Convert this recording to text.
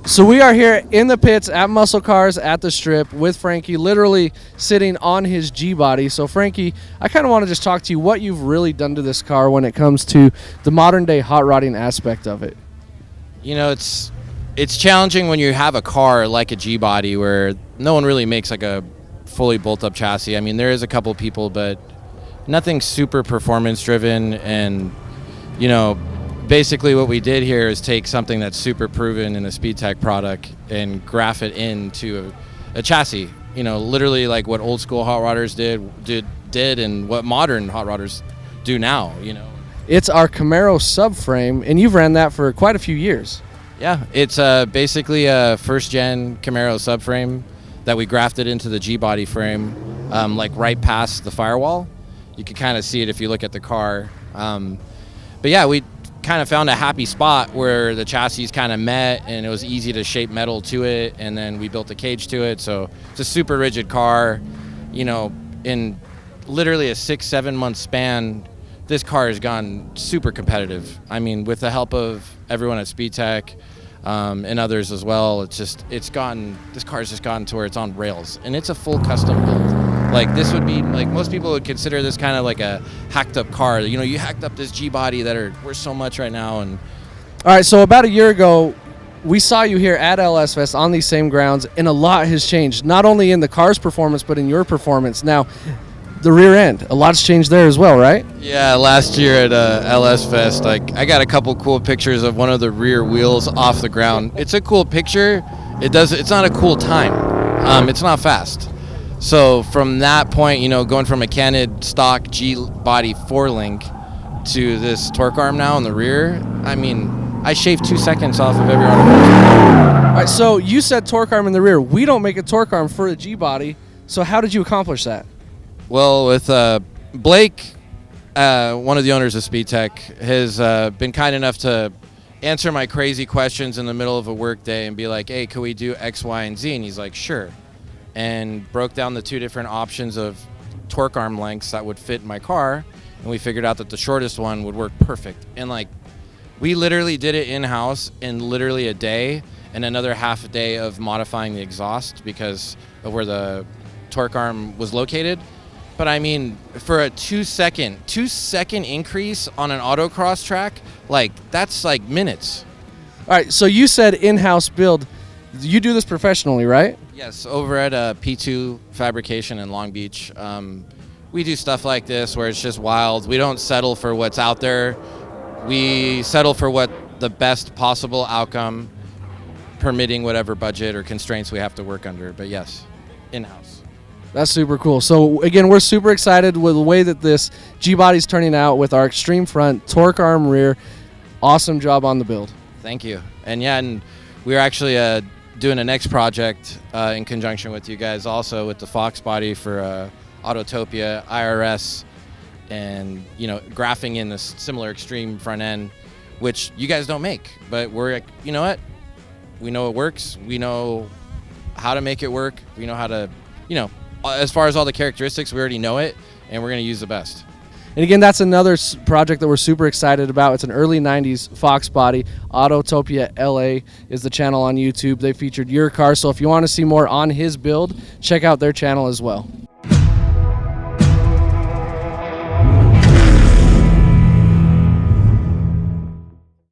So we are here in the pits at Muscle Cars at the Strip with Frankie, literally sitting on his G-body. So Frankie, I kind of want to just talk to you what you've really done to this car when it comes to the modern day hot rodding aspect of it. You know, it's challenging when you have a car like a G-body where no one really makes like a fully bolt-up chassis. I mean, there is a couple people, but nothing super performance-driven. And, you know, basically what we did here is take something that's super proven in a Speedtech product and graph it into a chassis. You know, literally like what old school hot rodders did and what modern hot rodders do now, you know. It's our Camaro subframe, and you've ran that for quite a few years. Yeah, it's basically a first-gen Camaro subframe that we grafted into the G-body frame, like right past the firewall. You can kind of see it if you look at the car. But yeah, we kind of found a happy spot where the chassis kind of met and it was easy to shape metal to it, and then we built a cage to it. So it's a super rigid car. You know, in literally a 6-7 month span, this car has gone super competitive. I mean, with the help of everyone at Speedtech and others as well, this car's just gotten to where it's on rails, and it's a full custom build. Like, this would be, like, most people would consider this kind of like a hacked up car. You know, you hacked up this G-body that are worth so much right now. And all right, so about a year ago, we saw you here at LS Fest on these same grounds, and a lot has changed, not only in the car's performance, but in your performance. Now, the rear end, a lot's changed there as well, right? Yeah, last year at LS Fest, like, I got a couple cool pictures of one of the rear wheels off the ground. It's a cool picture. It's not a cool time. It's not fast. So from that point, you know, going from a canted stock G-body 4-link to this torque arm now in the rear, I mean, I shaved 2 seconds off of every auto. All right, so you said torque arm in the rear. We don't make a torque arm for a G-body, so how did you accomplish that? Well, with Blake, one of the owners of Speedtech, has been kind enough to answer my crazy questions in the middle of a work day and be like, hey, can we do X, Y, and Z? And he's like, sure. And broke down the 2 different options of torque arm lengths that would fit my car, and we figured out that the shortest one would work perfect. And like, we literally did it in-house in literally a day, and another half a day of modifying the exhaust because of where the torque arm was located. But I mean, for a 2 second increase on an autocross track, like, that's like minutes. All right, so you said in-house build. You do this professionally, right? Yes, over at P2 Fabrication in Long Beach. We do stuff like this where it's just wild. We don't settle for what's out there. We settle for what the best possible outcome, permitting whatever budget or constraints we have to work under. But yes, in-house. That's super cool. So again, we're super excited with the way that this G-body's turning out with our extreme front, torque arm rear. Awesome job on the build. Thank you. And yeah, and we're actually doing a next project in conjunction with you guys also with the Fox body for Autotopia, IRS, and, you know, graphing in this similar extreme front end, which you guys don't make. But we're like, you know what? We know it works. We know how to make it work. We know how to, you know, as far as all the characteristics, we already know it, and we're going to use the best. And again, that's another project that we're super excited about. It's an early 90s Fox body. AutotopiaLA is the channel on YouTube. They featured your car. So if you want to see more on his build, check out their channel as well.